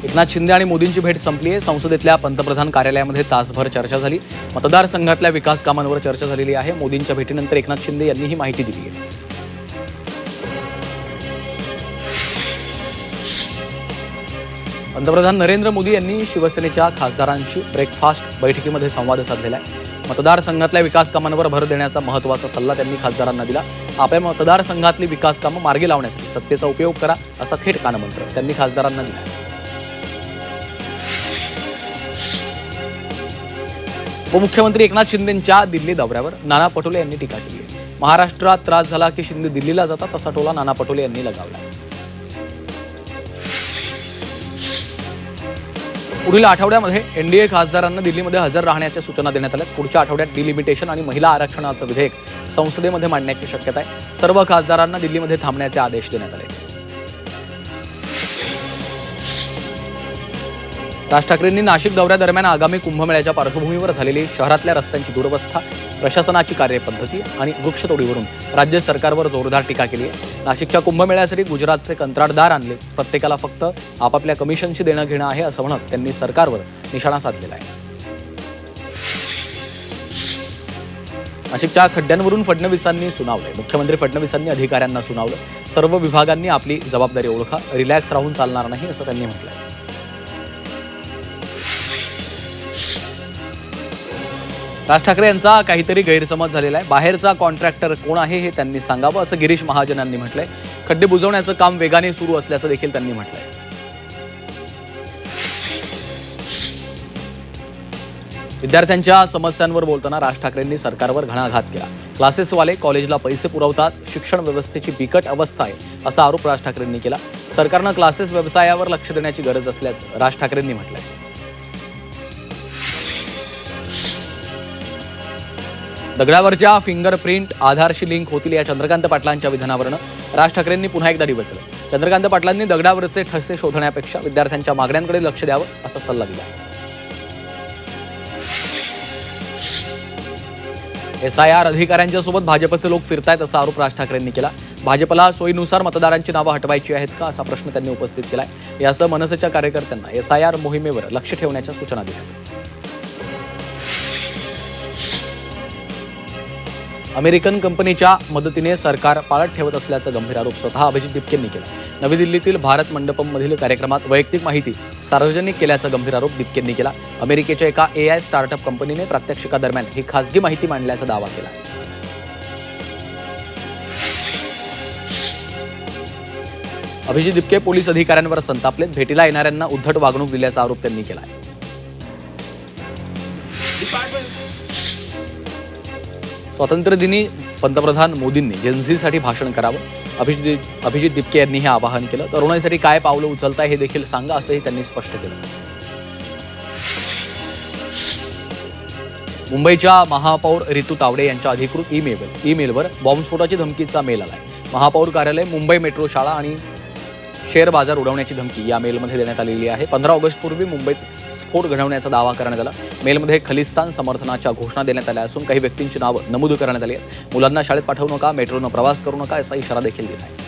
एकनाथ शिंदे आणि मोदींची भेट संपली आहे। संसदेतल्या पंतप्रधान कार्यालयामध्ये तासभर चर्चा झाली। मतदारसंघातल्या विकास कामांवर चर्चा झालेली आहे। मोदींच्या भेटीनंतर एकनाथ शिंदे यांनी ही माहिती दिली आहे। पंतप्रधान नरेंद्र मोदी यांनी शिवसेनेच्या खासदारांशी ब्रेकफास्ट बैठकीमध्ये संवाद साधलेला आहे। मतदारसंघातल्या विकास कामांवर भर देण्याचा महत्त्वाचा सल्ला त्यांनी खासदारांना दिला। आपल्या मतदारसंघातली विकास कामं मार्गी लावण्यासाठी सत्तेचा उपयोग करा असा थेट कानमंत्र त्यांनी खासदारांना दिला। उपमुख्यमंत्री एकनाथ शिंदेंच्या दिल्ली दौऱ्यावर नाना पटोले यांनी टीका केली आहे। महाराष्ट्रात त्रास झाला की शिंदे दिल्लीला जातात असा टोला नाना पटोले यांनी लगावला। पुढील आठवड्यामध्ये एनडीए खासदारांना दिल्लीमध्ये हजर राहण्याच्या सूचना देण्यात आल्या। पुढच्या आठवड्यात डिलिमिटेशन आणि महिला आरक्षणाचं विधेयक संसदेमध्ये मांडण्याची शक्यता आहे। सर्व खासदारांना दिल्लीमध्ये थांबण्याचे आदेश देण्यात आले। राज ठाकरेंनी नाशिक दौऱ्यादरम्यान आगामी कुंभमेळ्याच्या पार्श्वभूमीवर झालेली शहरातल्या रस्त्यांची दुरवस्था, प्रशासनाची कार्यपद्धती आणि वृक्षतोडीवरून राज्य सरकारवर जोरदार टीका केली आहे। नाशिकच्या कुंभमेळ्यासाठी गुजरातचे कंत्राटदार आणले, प्रत्येकाला फक्त आपापल्या कमिशनशी देणं घेणं आहे असं म्हणत त्यांनी सरकारवर निशाणा साधलेला आहे। नाशिकच्या खड्ड्यांवरून फडणवीसांनी सुनावलंय। मुख्यमंत्री फडणवीसांनी अधिकाऱ्यांना सुनावलं। सर्व विभागांनी आपली जबाबदारी ओळखा, रिलॅक्स राहून चालणार नाही असं त्यांनी म्हटलंय। राज ठाकरे यांचा काहीतरी गैरसमज झालेला आहे। बाहेरचा कॉन्ट्रॅक्टर कोण आहे हे त्यांनी सांगावं असं गिरीश महाजनांनी म्हटलंय। खड्डे बुजवण्याचं काम वेगाने सुरू असल्याचं देखील त्यांनी म्हटलंय। विद्यार्थ्यांच्या समस्यांवर बोलताना राज ठाकरेंनी सरकारवर घणाघात केला। क्लासेसवाले कॉलेजला पैसे पुरवतात, शिक्षण व्यवस्थेची बिकट अवस्था आहे असा आरोप राज ठाकरेंनी केला। सरकारनं क्लासेस व्यवसायावर लक्ष देण्याची गरज असल्याचं राज ठाकरेंनी म्हटलंय। दगडावरच्या फिंगरप्रिंट आधारशी लिंक होतील या चंद्रकांत पाटलांच्या विधानावरनं राज ठाकरेंनी पुन्हा एकदा डिवचलं। चंद्रकांत पाटलांनी दगडावरचे ठसे शोधण्यापेक्षा विद्यार्थ्यांच्या मागण्यांकडे लक्ष द्यावं असा सल्ला दिला। SIR अधिकाऱ्यांच्या सोबत भाजपचे लोक फिरतायत असा आरोप राज ठाकरेंनी केला। भाजपला सोयीनुसार मतदारांची नावं हटवायची आहेत का असा प्रश्न त्यांनी उपस्थित केलाय। यासह मनसेच्या कार्यकर्त्यांना SIR मोहिमेवर लक्ष ठेवण्याच्या सूचना दिल्या। अमेरिकन कंपनीच्या मदतीने सरकार पाळत ठेवत असल्याचा गंभीर आरोप स्वतः अभिजित दिपकेंनी केला। नवी दिल्लीतील भारत मंडपमधील कार्यक्रमात वैयक्तिक माहिती सार्वजनिक केल्याचा गंभीर आरोप दिपकेंनी केला। अमेरिकेच्या एका AI स्टार्टअप कंपनीने प्रात्यक्षिकादरम्यान ही खासगी माहिती मांडल्याचा दावा केला। अभिजित दिपके पोलीस अधिकाऱ्यांवर संतापलेत। भेटीला येणाऱ्यांना उद्धट वागणूक दिल्याचा आरोप त्यांनी केला। स्वातंत्र्यदिनी पंतप्रधान मोदींनी जेनझीसाठी भाषण करावं। अभिजित दिपके यांनी हे आवाहन केलं। तरुणाईसाठी काय पावलं उचलताय हे देखील सांगा असंही त्यांनी स्पष्ट केलं। मुंबईच्या महापौर रितू तावडे यांच्या अधिकृत ईमेलवर बॉम्बस्फोटाची धमकीचा मेल आलाय। महापौर कार्यालय, मुंबई मेट्रो शाळा आणि शेअर बाजार उडवण्याची धमकी या मेलमध्ये देण्यात आलेली आहे। 15 ऑगस्टपूर्वी मुंबईत स्फोट घडवण्याचा दावा करण्यात आला। मेलमध्ये खलिस्तान समर्थनाच्या घोषणा देण्यात आल्या असून काही व्यक्तींची नावं नमूद करण्यात आली आहेत। मुलांना शाळेत पाठवू नका, मेट्रोनं प्रवास करू नका असा इशारा देखील दिला आहे।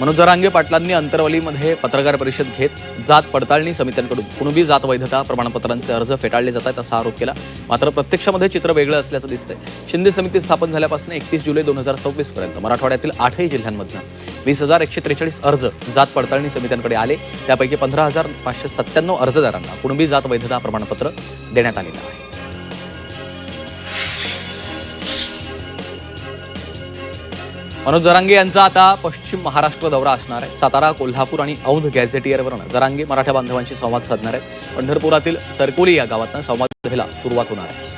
मनोज जरांगे पाटलांनी अंतरवलीमध्ये पत्रकार परिषद घेत जात पडताळणी समित्यांकडून कुणबी जात वैधता प्रमाणपत्रांचे अर्ज फेटाळले जात आहेत असा आरोप केला। मात्र प्रत्यक्षामध्ये चित्र वेगळं असल्याचं दिसतंय। शिंदे समिती स्थापन झाल्यापासून 31 जुलै 2026 पर्यंत मराठवाड्यातील 8ही जिल्ह्यांमधून 20,143 अर्ज जात पडताळणी समित्यांकडे आले। त्यापैकी 15,597 अर्जदारांना कुणबी जात वैधता प्रमाणपत्र देण्यात आलेलं आहे। मनोज जरांगे यांचा आता पश्चिम महाराष्ट्र दौरा असणार आहे। सातारा, कोल्हापूर आणि औंध गॅझेटियरवरून जरांगे मराठा बांधवांशी संवाद साधणार आहेत। पंढरपुरातील सरकोली या गावातून संवादाला सुरुवात होणार आहे।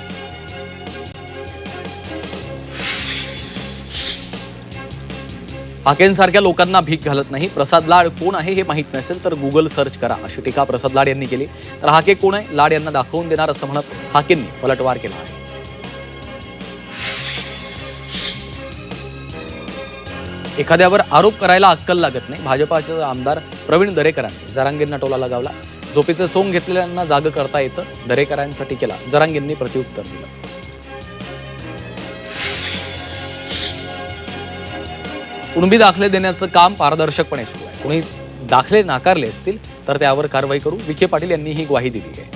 हाकेंसारख्या लोकांना भीक घालत नाही। प्रसाद लाड कोण आहे हे माहीत नसेल तर गुगल सर्च करा अशी टीका प्रसाद लाड यांनी केली। तर हाके कोण आहे, लाड यांना दाखवून देणार असं म्हणत हाकेंनी पलटवार केला आहे। एखाद्यावर आरोप करायला अक्कल लागत नाही। भाजपाचे आमदार प्रवीण दरेकरांनी जरांगेंना टोला लगावला। झोपेचे सोंग घेतलेल्यांना जाग करता येतं, दरेकरांच्या टीकेला जरांगेंनी प्रत्युत्तर दिलं। कुणबी दाखले देण्याचं काम पारदर्शकपणे सुरू आहे. कुणी दाखले नाकारले असतील तर त्यावर कारवाई करू, विखे पाटील यांनी ही ग्वाही दिली आहे.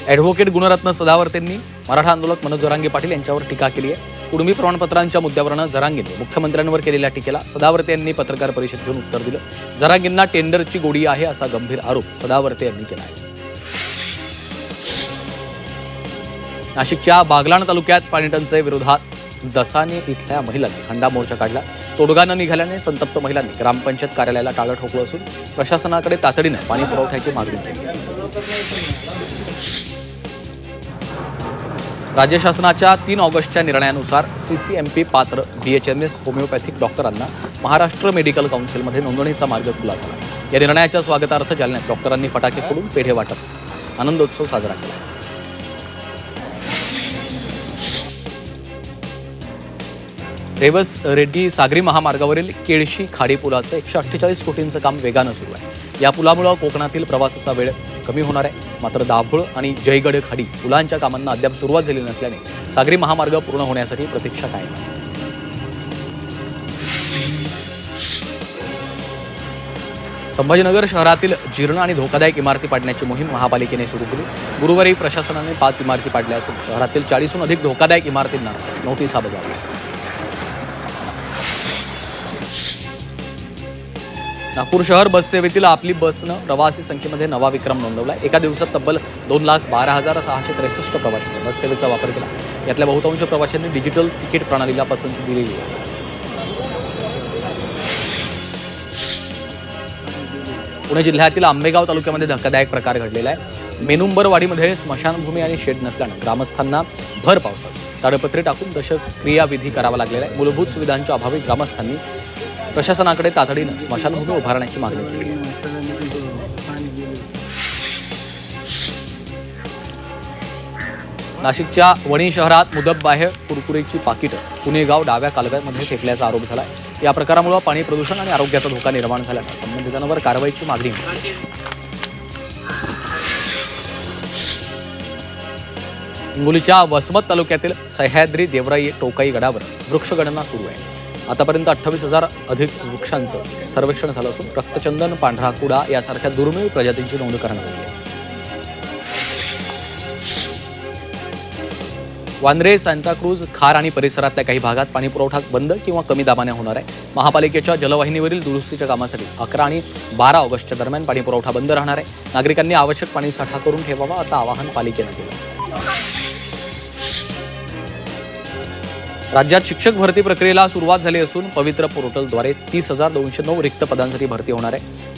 ॲडव्होकेट गुणरत्न सदावर्तेंनी मराठा आंदोलक मनोज जरांगे पाटील यांच्यावर टीका केली आहे. कुणबी प्रमाणपत्रांच्या मुद्द्यावरनं जरांगेंनी मुख्यमंत्र्यांवर केलेल्या टीकेला सदावर्ते यांनी पत्रकार परिषद घेऊन उत्तर दिलं. जरांगेंना टेंडरची गोडी आहे असा गंभीर आरोप सदावर्ते यांनी केला आहे. नाशिकच्या बागलाण तालुक्यात पाणी टंचाई विरोधात दसाने इथल्या महिलांनी हंडा मोर्चा काढला. तोडगा न निघाल्याने संतप्त महिलांनी ग्रामपंचायत कार्यालयाला टाळं ठोकलं असून प्रशासनाकडे तातडीनं पाणी पुरवठ्याची मागणी केली. राज्य शासनाच्या 3 ऑगस्टच्या निर्णयानुसार CCMP पात्र BHMS होमिओपॅथिक डॉक्टरांना महाराष्ट्र मेडिकल काउन्सिलमध्ये नोंदणीचा मार्ग खुला झाला. या निर्णयाच्या स्वागतार्थ जालन्यात डॉक्टरांनी फटाके फोडून पेढे वाटत आनंदोत्सव साजरा केला. रेवस रेड्डी सागरी महामार्गावरील केळशी खाडी पुलाचं 148 कोटींचं काम वेगानं सुरू आहे. या पुलामुळे कोकणातील प्रवासाचा वेळ कमी होणार आहे. मात्र दाभोळ आणि जयगड खाडी पुलांच्या कामांना अद्याप सुरुवात झाली नसल्याने सागरी महामार्ग पूर्ण होण्यासाठी प्रतीक्षा कायम आहे. संभाजीनगर शहरातील जीर्ण आणि धोकादायक इमारती पाडण्याची मोहीम महापालिकेने सुरू केली. गुरुवारी प्रशासनाने 5 इमारती पाडल्या असून शहरातील 40हून अधिक धोकादायक इमारतींना नोटिसा बजावल्या. नागपूर शहर बस सेवेतील आपली बसनं प्रवासी संख्येमध्ये नवा विक्रम नोंदवला. एका दिवसात तब्बल 2,12,663 प्रवाशांनी बस सेवेचा वापर केला. यातल्या बहुतांश प्रवाशांनी डिजिटल तिकीट प्रणालीला पसंती दिलेली आहे. पुणे जिल्ह्यातील आंबेगाव तालुक्यामध्ये धक्कादायक प्रकार घडलेला आहे. मेनुंबरवाडीमध्ये स्मशानभूमी आणि शेड नसल्यानं ग्रामस्थांना भर पावसात ताडपत्री टाकून दशक्रियाविधी करावा लागलेला आहे. मूलभूत सुविधांच्या अभावी ग्रामस्थांनी प्रशासनाकडे तातडीनं स्मशानभूमी उभारण्याची मागणी केली आहे. नाशिकच्या वणी शहरात मुदतबाह्य कुरकुरीची पाकिटं पुणेगाव डाव्या कालव्यामध्ये फेकल्याचा आरोप झाला. या प्रकारामुळे पाणी प्रदूषण आणि आरोग्याचा धोका निर्माण झाल्यानं संबंधितांवर कारवाईची मागणी होती. हिंगोलीच्या वसमत तालुक्यातील सह्याद्री देवराई टोकाई गडावर वृक्षगणना सुरू आहे. आतापर्यंत 28,000 अधिक वृक्षांचं सर्वेक्षण झालं असून रक्तचंदन, पांढरा कुडा यासारख्या दुर्मिळ प्रजातींची नोंद करण्यात आली आहे. वांद्रे, सांताक्रूज, खार आणि परिसरातल्या काही भागात पाणी पुरवठा बंद किंवा कमी दाबाने होणार आहे. महापालिकेच्या जलवाहिनीवरील दुरुस्तीच्या कामासाठी 11 आणि 12 ऑगस्टच्या दरम्यान पाणी पुरवठा बंद राहणार आहे. नागरिकांनी आवश्यक पाणी साठा करून ठेवावा असं आवाहन पालिकेनं केलं. राज्यात शिक्षक भरती प्रक्रियेला सुरुवात झाली असून पवित्र पोर्टलद्वारे 30,209 रिक्त पदांसाठी भरती होणार आहे.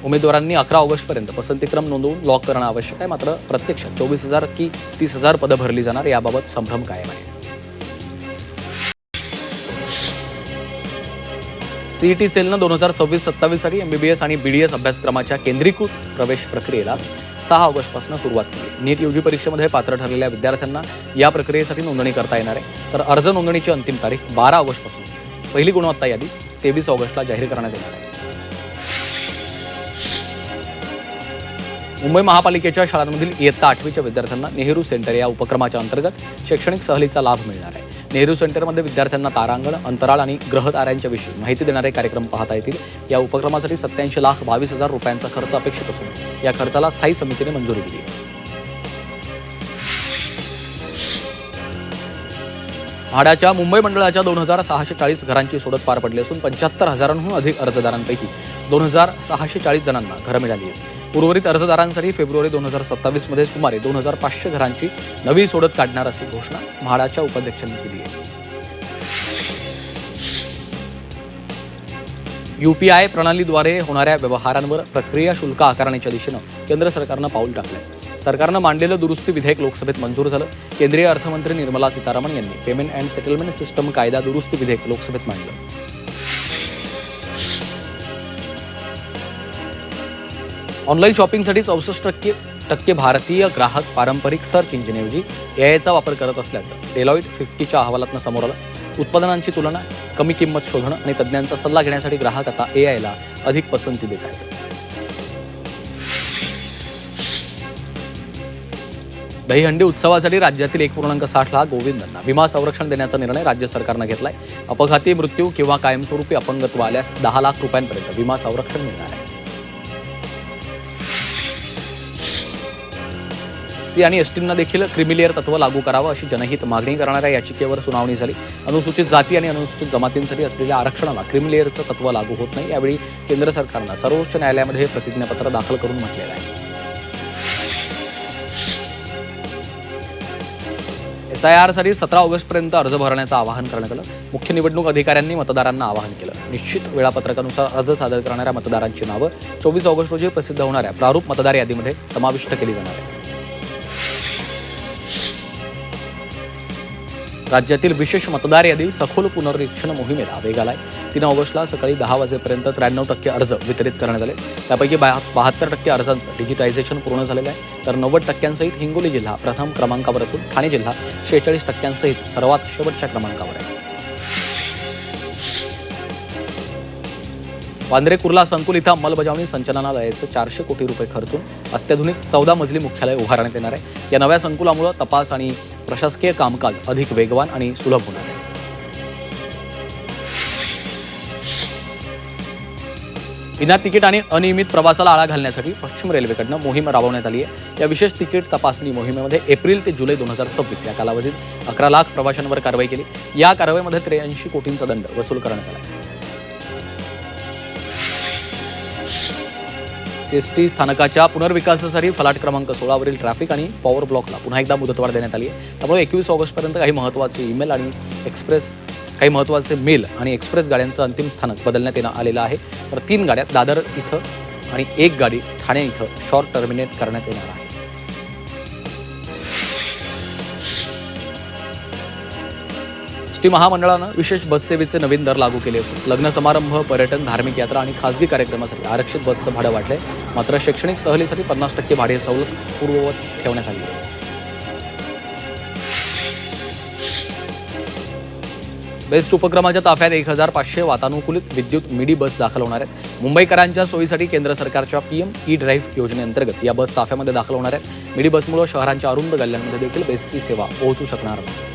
उमेदवारांनी 11 ऑगस्टपर्यंत पसंतीक्रम नोंदवून लॉक करणं आवश्यक आहे. मात्र प्रत्यक्षात 24,000 की 30,000 पदं भरली जाणार याबाबत संभ्रम कायम आहे. CET सेलनं 2026-27 साठी MBBS आणि BDS अभ्यासक्रमाच्या केंद्रीकृत प्रवेश प्रक्रियेला 6 ऑगस्टपासून सुरुवात केली. नीट UG परीक्षेमध्ये पात्र ठरलेल्या विद्यार्थ्यांना या प्रक्रियेसाठी नोंदणी करता येणार आहे. तर अर्ज नोंदणीची अंतिम तारीख 12 ऑगस्टपासून पहिली गुणवत्ता यादी 23 ऑगस्टला जाहीर करण्यात येणार आहे. मुंबई महापालिकेच्या शाळांमधील इयत्ता 8वीच्या विद्यार्थ्यांना नेहरू सेंटर या उपक्रमाच्या अंतर्गत शैक्षणिक सहलीचा लाभ मिळणार आहे. नेहरू सेंटरमध्ये विद्यार्थ्यांना तारांगण, अंतराळ आणि ग्रहताऱ्यांच्या विषयी माहिती देणारे कार्यक्रम पाहता येतील. या उपक्रमासाठी 87,22,000 रुपयांचा खर्च अपेक्षित असून या खर्चाला स्थायी समितीने मंजुरी दिली आहे. म्हाडाच्या मुंबई मंडळाच्या 2,640 घरांची सोडत पार पडली असून 75,000हून अधिक अर्जदारांपैकी 2,640 जणांना घरं मिळाली आहेत. उर्वरित अर्जदारांसाठी फेब्रुवारी 2027 मध्ये सुमारे 2,500 घरांची नवी सोडत काढणार अशी घोषणा म्हाडाच्या उपाध्यक्षांनी केली आहे. UPI प्रणालीद्वारे होणाऱ्या व्यवहारांवर प्रक्रिया शुल्क आकारण्याच्या दिशेनं केंद्र सरकारनं पाऊल टाकलंय. सरकारनं मांडलेलं दुरुस्ती विधेयक लोकसभेत मंजूर झालं. केंद्रीय अर्थमंत्री निर्मला सीतारामन यांनी पेमेंट अँड सेटलमेंट सिस्टम कायदा दुरुस्ती विधेयक लोकसभेत मांडलं. ऑनलाईन शॉपिंगसाठी 64% भारतीय ग्राहक पारंपरिक सर्च इंजिनऐवजी AIचा वापर करत असल्याचं डेलॉइट 50च्या अहवालातनं समोर आलं. उत्पादनांची तुलना, कमी किंमत शोधणं आणि तज्ज्ञांचा सल्ला घेण्यासाठी ग्राहक आता AIला अधिक पसंती देत आहेत. दहीहंडी उत्सवासाठी राज्यातील 1.60 लाख गोविंदांना विमा संरक्षण देण्याचा निर्णय राज्य सरकारनं घेतलाय. अपघाती मृत्यू किंवा कायमस्वरूपी अपंगत्व आल्यास 10 लाख रुपयांपर्यंत विमा संरक्षण मिळणार आहे. एससी आणि एसटींना देखील क्रिमिलेअर तत्व लागू करावं अशी जनहित मागणी करणाऱ्या याचिकेवर सुनावणी झाली. अनुसूचित जाती आणि अनुसूचित जमातींसाठी असलेल्या आरक्षणाला क्रिमिलेअरचं तत्व लागू होत नाही. यावेळी केंद्र सरकारनं सर्वोच्च न्यायालयामध्ये प्रतिज्ञापत्र दाखल करून म्हटलेलं आहे. SIRसाठी 17 ऑगस्टपर्यंत अर्ज भरण्याचं आवाहन करण्यात आलं. मुख्य निवडणूक अधिकाऱ्यांनी मतदारांना आवाहन केलं. निश्चित वेळापत्रकानुसार अर्ज सादर करणाऱ्या मतदारांची नावं 24 ऑगस्ट रोजी प्रसिद्ध होणाऱ्या प्रारूप मतदार यादीमध्ये समाविष्ट केली जाणार आहे. राज्यातील विशेष मतदार यादी सखोल पुनर्निरीक्षण मोहिमेला वेग आलाय. 3 ऑगस्टला सकाळी 10 वाजेपर्यंत 93% अर्ज वितरित करण्यात आले. त्यापैकी 72% अर्जांचं डिजिटायझेशन पूर्ण झालेलं आहे. तर 90% सहित हिंगोली जिल्हा प्रथम क्रमांकावर असून ठाणे जिल्हा 46% सहित सर्वात शेवटच्या क्रमांकावर आहे. वांद्रे कुर्ला संकुल इथं अंमलबजावणी संचालनालयाचे 400 कोटी रुपये खर्चून अत्याधुनिक 14 मजली मुख्यालय उभारण्यात येणार आहे. या नव्या संकुलामुळे तपास आणि प्रशासकीय कामकाज अधिक वेगवान आणि सुलभ होणार आहे. विना तिकीट आणि अनियमित प्रवासाला आळा घालण्यासाठी पश्चिम रेल्वेकडनं मोहीम राबवण्यात आली आहे. या विशेष तिकीट तपासणी मोहिमेमध्ये एप्रिल ते जुलै 2026 या कालावधीत 11 लाख प्रवाशांवर कारवाई केली. या कारवाईमध्ये 83 कोटींचा दंड वसूल करण्यात आला. CST स्थानकाच्या पुनर्विकासासाठी फलाट क्रमांक 16 वरील ट्रॅफिक आणि पॉवर ब्लॉकला पुन्हा एकदा मुदतवाढ देण्यात आली आहे. त्यामुळे 21 ऑगस्टपर्यंत काही महत्त्वाचे मेल आणि एक्सप्रेस गाड्यांचं अंतिम स्थानक बदलण्यात आलेलं आहे. तर 3 गाड्या दादर इथं आणि 1 गाडी ठाणे इथं शॉर्ट टर्मिनेट करण्यात येणार आहे. एसटी महामंडळानं विशेष बस सेवेचे नवीन दर लागू केले असून लग्न समारंभ, पर्यटन, धार्मिक यात्रा आणि खासगी कार्यक्रमासाठी आरक्षित बसचं भाडं वाढलंय. मात्र शैक्षणिक सहलीसाठी 50% भाडे सवलत पूर्ववत ठेवण्यात आली आहे. बेस्ट उपक्रमाच्या ताफ्यात 1500 वातानुकूलित विद्युत मिडी बस दाखल होणार आहेत. मुंबईकरांच्या सोयीसाठी केंद्र सरकारच्या PM E-ड्राईव्ह योजनेअंतर्गत या बस ताफ्यामध्ये दाखल होणार आहेत. मिडी बसमुळे शहरांच्या अरुंद गल्ल्यांमध्ये देखील बेस्टची सेवा पोहोचू शकणार नाही.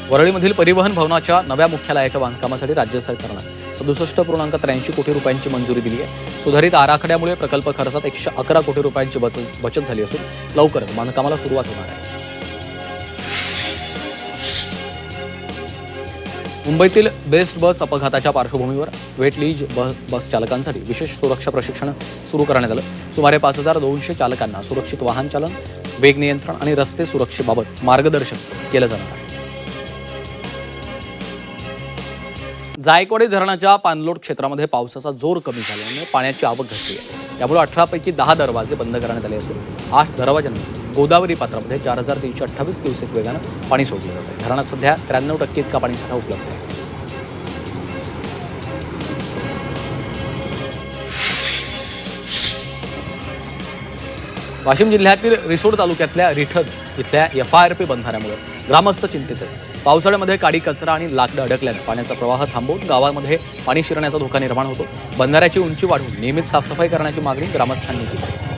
वरळीमधील परिवहन भवनाच्या नव्या मुख्यालयाच्या बांधकामासाठी राज्य सरकारनं 67.83 कोटी रुपयांची मंजुरी दिली आहे. सुधारित आराखड्यामुळे प्रकल्प खर्चात 111 कोटी रुपयांची बचत झाली असून लवकरच बांधकामाला सुरुवात होणार आहे. मुंबईतील बेस्ट बस अपघाताच्या पार्श्वभूमीवर वेट लीज बस चालकांसाठी विशेष सुरक्षा प्रशिक्षण सुरू करण्यात आलं. सुमारे 5200 चालकांना सुरक्षित वाहन चालन, वेग नियंत्रण आणि रस्ते सुरक्षेबाबत मार्गदर्शन केलं जाणार आहे. जायकवाडी धरणाच्या पाणलोट क्षेत्रामध्ये पावसाचा जोर कमी झाल्याने पाण्याची आवक घटली आहे. त्यामुळे 18 पैकी 10 दरवाजे बंद करण्यात आले असून 8 दरवाजांनी गोदावरी पात्रामध्ये 4328 क्युसेक वेगानं पाणी सोडलं जात आहे. धरणात सध्या 93% इतका पाणीसाठा उपलब्ध आहे. वाशिम जिल्ह्यातील रिसोड तालुक्यातल्या रिठद इथल्या FRP बंधाऱ्यामुळे ग्रामस्थ चिंतित आहेत. पावसाळ्यामध्ये काडी कचरा आणि लाकडं अडकल्याने पाण्याचा प्रवाह थांबवून गावामध्ये पाणी शिरण्याचा धोका निर्माण होतो. बंधाऱ्याची उंची वाढवून नियमित साफसफाई करण्याची मागणी ग्रामस्थांनी केली.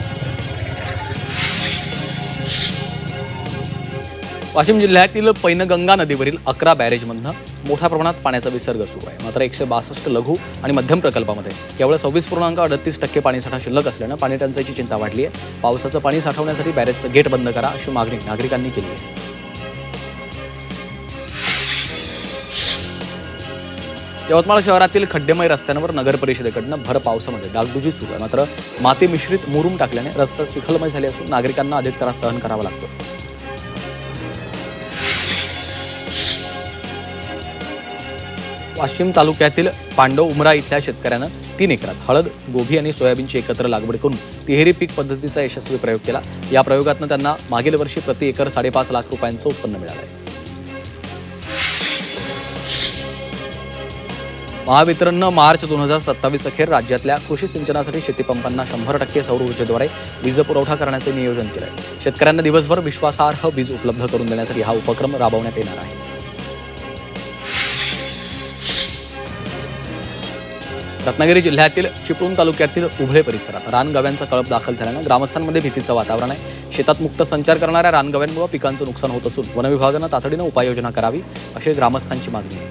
वाशिम जिल्ह्यातील पैनगंगा नदीवरील 11 बॅरेजमधनं मोठ्या प्रमाणात पाण्याचा विसर्ग सुरू आहे. मात्र 162 लघु आणि मध्यम प्रकल्पामध्ये केवळ 26.38% पाणीसाठा शिल्लक असल्यानं पाणी टंचाईची चिंता वाढली आहे. पावसाचं पाणी साठवण्यासाठी बॅरेजचं गेट बंद करा अशी मागणी नागरिकांनी केली आहे. यवतमाळ शहरातील खड्डेमय रस्त्यांवर नगर परिषदेकडनं भर पावसामध्ये डागडुजी सुरू आहे. मात्र माती मिश्रित मुरुम टाकल्याने रस्ते चिखलमय झाले असून नागरिकांना अधिक त्रास सहन करावा लागतो. वाशिम तालुक्यातील पांडव उमरा इथल्या शेतकऱ्यानं 3 एकरात हळद, गोभी आणि सोयाबीनची एकत्र लागवड करून तिहेरी पीक पद्धतीचा यशस्वी प्रयोग केला. या प्रयोगातून त्यांना मागील वर्षी प्रति एकर 5.5 लाख रुपयांचं उत्पन्न मिळालं आहे. महावितरणनं मार्च 2027 अखेर राज्यातल्या कृषी सिंचनासाठी शेतीपंपांना 100% सौर ऊर्जेद्वारे वीज पुरवठा करण्याचे नियोजन केलं आहे. शेतकऱ्यांना दिवसभर विश्वासार्ह वीज उपलब्ध करून देण्यासाठी हा उपक्रम राबवण्यात येणार आहे. रत्नागिरी जिल्ह्यातील चिपळूण तालुक्यातील उभळे परिसरात रानगव्यांचा कळप दाखल झाल्यानं ग्रामस्थांमध्ये भीतीचं वातावरण आहे. शेतात मुक्त संचार करणाऱ्या रानगव्यांमुळे पिकांचं नुकसान होत असून वनविभागानं तातडीनं उपाययोजना करावी अशी ग्रामस्थांची मागणी आहे.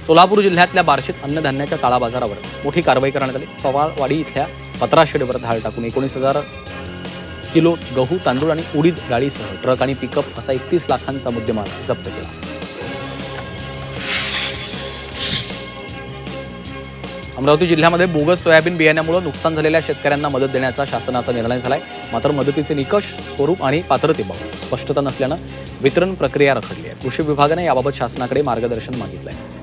सोलापूर जिल्ह्यातल्या बार्शीत अन्नधान्याच्या काळा बाजारावर मोठी कारवाई करण्यात आली. पवारवाडी इथल्या पत्रा शेडवर धाड टाकून 19,000 किलो गहू, तांदूळ आणि उडीद डाळीसह ट्रक आणि पिकअप असा 31 लाखांचा मुद्देमाल जप्त केला. अमरावती जिल्ह्यामध्ये बोगस सोयाबीन बियाण्यामुळे नुकसान झालेल्या शेतकऱ्यांना मदत देण्याचा शासनाचा निर्णय झालाय. मात्र मदतीचे निकष, स्वरूप आणि पात्रतेबाबत स्पष्टता नसल्यानं वितरण प्रक्रिया रखडली आहे. कृषी विभागाने याबाबत शासनाकडे मार्गदर्शन मागितलंय.